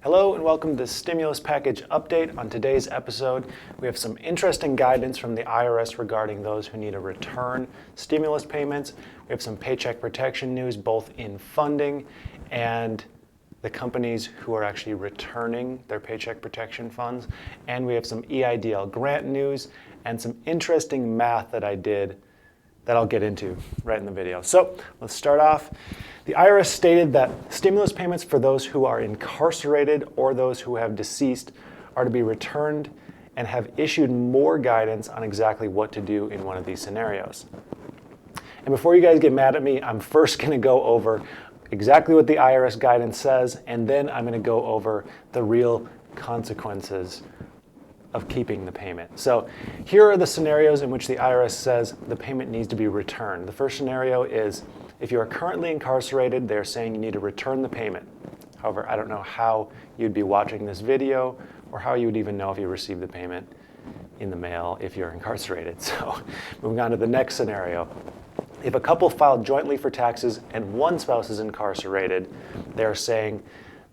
Hello and welcome to the Stimulus Package Update. On today's episode, we have some interesting guidance from the IRS regarding those who need to return stimulus payments. We have some Paycheck Protection news, both in funding and the companies who are actually returning their Paycheck Protection funds. And we have some EIDL grant news and some interesting math that I did that I'll get into right in the video. So let's start off. The IRS stated that stimulus payments for those who are incarcerated or those who have deceased are to be returned and have issued more guidance on exactly what to do in one of these scenarios. And before you guys get mad at me, I'm first going to go over exactly what the IRS guidance says, and then I'm going to go over the real consequences of keeping the payment. So here are the scenarios in which the IRS says the payment needs to be returned. The first scenario is if you are currently incarcerated, they're saying you need to return the payment. However, I don't know how you'd be watching this video or how you would even know if you received the payment in the mail if you're incarcerated. So moving on to the next scenario. If a couple filed jointly for taxes and one spouse is incarcerated, they're saying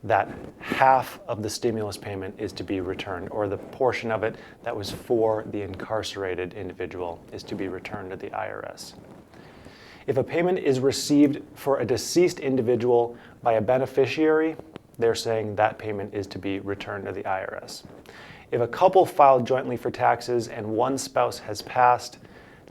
that half of the stimulus payment is to be returned, or the portion of it that was for the incarcerated individual is to be returned to the IRS. If a payment is received for a deceased individual by a beneficiary, they're saying that payment is to be returned to the IRS. If a couple filed jointly for taxes and one spouse has passed,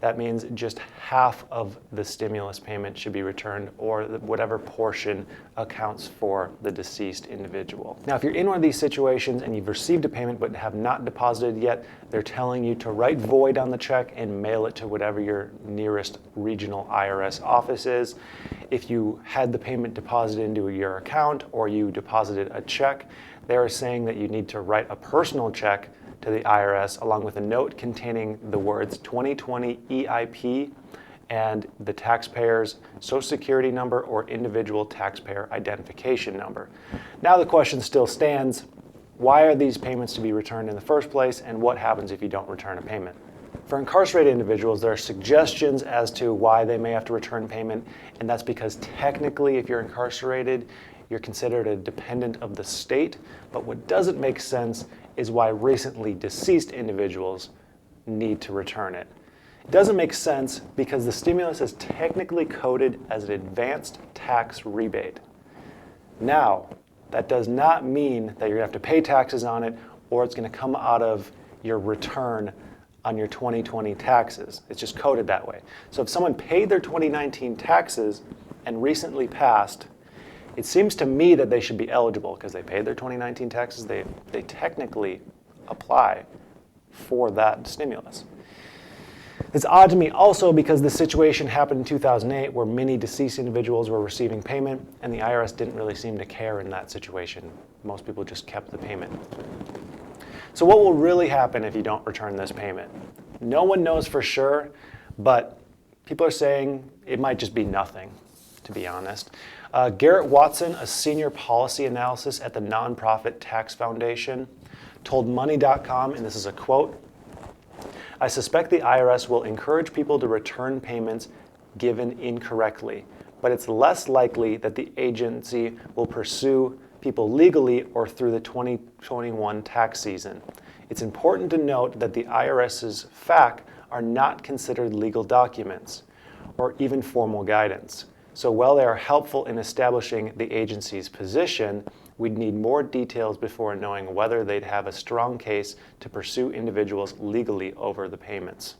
that means just half of the stimulus payment should be returned, or whatever portion accounts for the deceased individual. Now, if you're in one of these situations and you've received a payment but have not deposited yet, they're telling you to write void on the check and mail it to whatever your nearest regional IRS office is. If you had the payment deposited into your account or you deposited a check, they're saying that you need to write a personal check to the IRS along with a note containing the words 2020 EIP and the taxpayer's social security number or individual taxpayer identification number. Now the question still stands, why are these payments to be returned in the first place, and what happens if you don't return a payment? For incarcerated individuals, there are suggestions as to why they may have to return payment, and that's because technically if you're incarcerated, you're considered a dependent of the state, but what doesn't make sense is why recently deceased individuals need to return it. It doesn't make sense because the stimulus is technically coded as an advanced tax rebate. Now, that does not mean that you're gonna have to pay taxes on it or it's gonna come out of your return on your 2020 taxes. It's just coded that way. So if someone paid their 2019 taxes and recently passed, it seems to me that they should be eligible because they paid their 2019 taxes. They technically apply for that stimulus. It's odd to me also because the situation happened in 2008 where many deceased individuals were receiving payment and the IRS didn't really seem to care in that situation. Most people just kept the payment. So what will really happen if you don't return this payment? No one knows for sure, but people are saying it might just be nothing, to be honest. Garrett Watson, a senior policy analyst at the nonprofit Tax Foundation, told Money.com, and this is a quote, "I suspect the IRS will encourage people to return payments given incorrectly, but it's less likely that the agency will pursue people legally or through the 2021 tax season. It's important to note that the IRS's FAQ are not considered legal documents or even formal guidance. So while they are helpful in establishing the agency's position, we'd need more details before knowing whether they'd have a strong case to pursue individuals legally over the payments."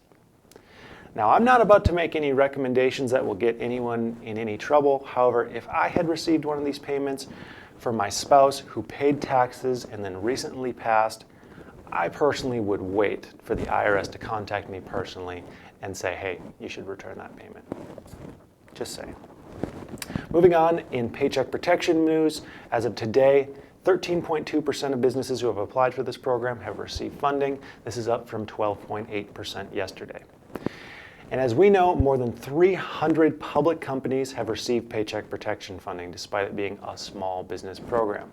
Now, I'm not about to make any recommendations that will get anyone in any trouble. However, if I had received one of these payments from my spouse who paid taxes and then recently passed, I personally would wait for the IRS to contact me personally and say, hey, you should return that payment. Just saying. Moving on, in Paycheck Protection news, as of today, 13.2% of businesses who have applied for this program have received funding. This is up from 12.8% yesterday. And as we know, more than 300 public companies have received Paycheck Protection funding, despite it being a small business program.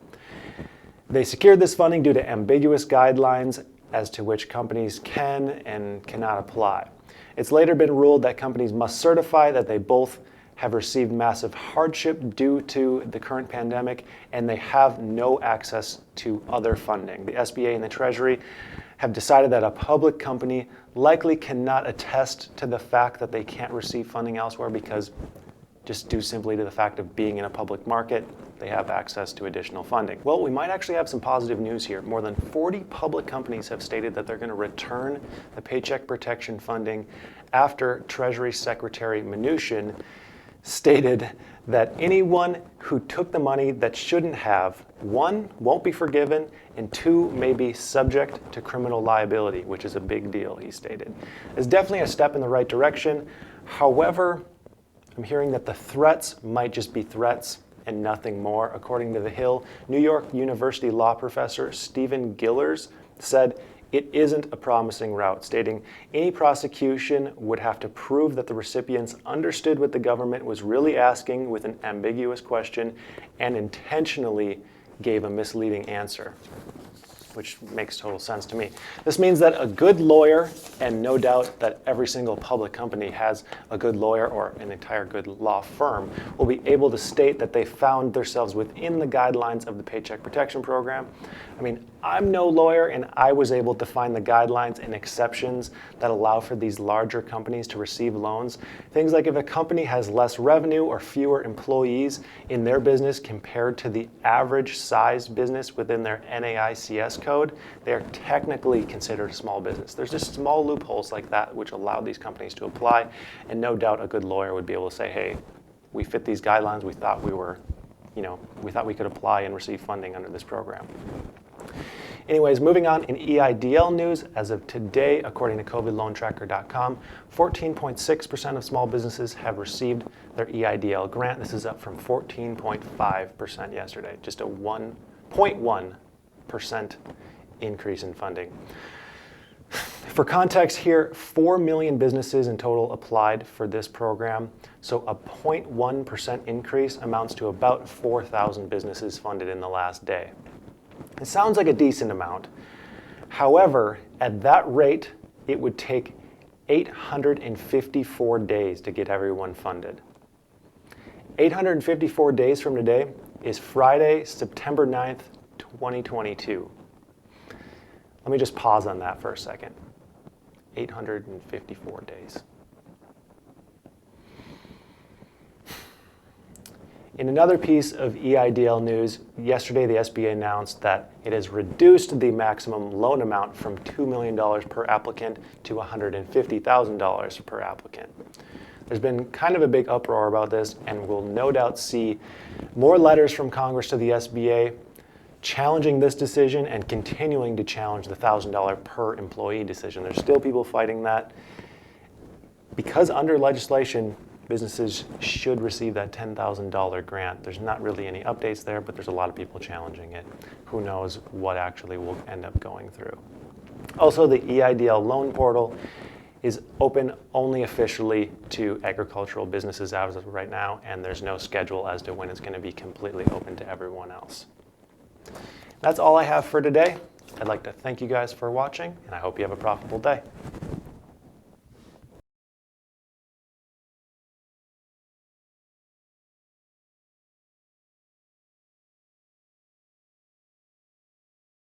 They secured this funding due to ambiguous guidelines as to which companies can and cannot apply. It's later been ruled that companies must certify that they both have received massive hardship due to the current pandemic, and they have no access to other funding. The SBA and the Treasury have decided that a public company likely cannot attest to the fact that they can't receive funding elsewhere because just due simply to the fact of being in a public market, they have access to additional funding. Well, we might actually have some positive news here. More than 40 public companies have stated that they're going to return the Paycheck Protection funding after Treasury Secretary Mnuchin stated that anyone who took the money that shouldn't have, one, won't be forgiven, and two, may be subject to criminal liability, which is a big deal, he stated. It's definitely a step in the right direction. However, I'm hearing that the threats might just be threats and nothing more. According to The Hill, New York University law professor Stephen Gillers said it isn't a promising route, stating any prosecution would have to prove that the recipients understood what the government was really asking with an ambiguous question and intentionally gave a misleading answer, which makes total sense to me. This means that a good lawyer, and no doubt that every single public company has a good lawyer or an entire good law firm, will be able to state that they found themselves within the guidelines of the Paycheck Protection Program. I mean, I'm no lawyer, and I was able to find the guidelines and exceptions that allow for these larger companies to receive loans. Things like if a company has less revenue or fewer employees in their business compared to the average sized business within their NAICS code, they are technically considered a small business. There's just small loopholes like that which allow these companies to apply, and no doubt a good lawyer would be able to say, hey, we fit these guidelines, we thought we could apply and receive funding under this program. Anyways, moving on, in EIDL news, as of today, according to COVIDLoanTracker.com, 14.6% of small businesses have received their EIDL grant. This is up from 14.5% yesterday, just a 1.1% increase in funding. For context here, 4 million businesses in total applied for this program, so a 0.1% increase amounts to about 4,000 businesses funded in the last day. It sounds like a decent amount. However, at that rate, it would take 854 days to get everyone funded. 854 days from today is Friday, September 9th, 2022. Let me just pause on that for a second. 854 days. In another piece of EIDL news, yesterday the SBA announced that it has reduced the maximum loan amount from $2 million per applicant to $150,000 per applicant. There's been kind of a big uproar about this, and we'll no doubt see more letters from Congress to the SBA challenging this decision and continuing to challenge the $1,000 per employee decision. There's still people fighting that. Because under legislation, businesses should receive that $10,000 grant. There's not really any updates there, but there's a lot of people challenging it. Who knows what actually will end up going through. Also, the EIDL loan portal is open only officially to agricultural businesses as of right now, and there's no schedule as to when it's going to be completely open to everyone else. That's all I have for today. I'd like to thank you guys for watching, and I hope you have a profitable day.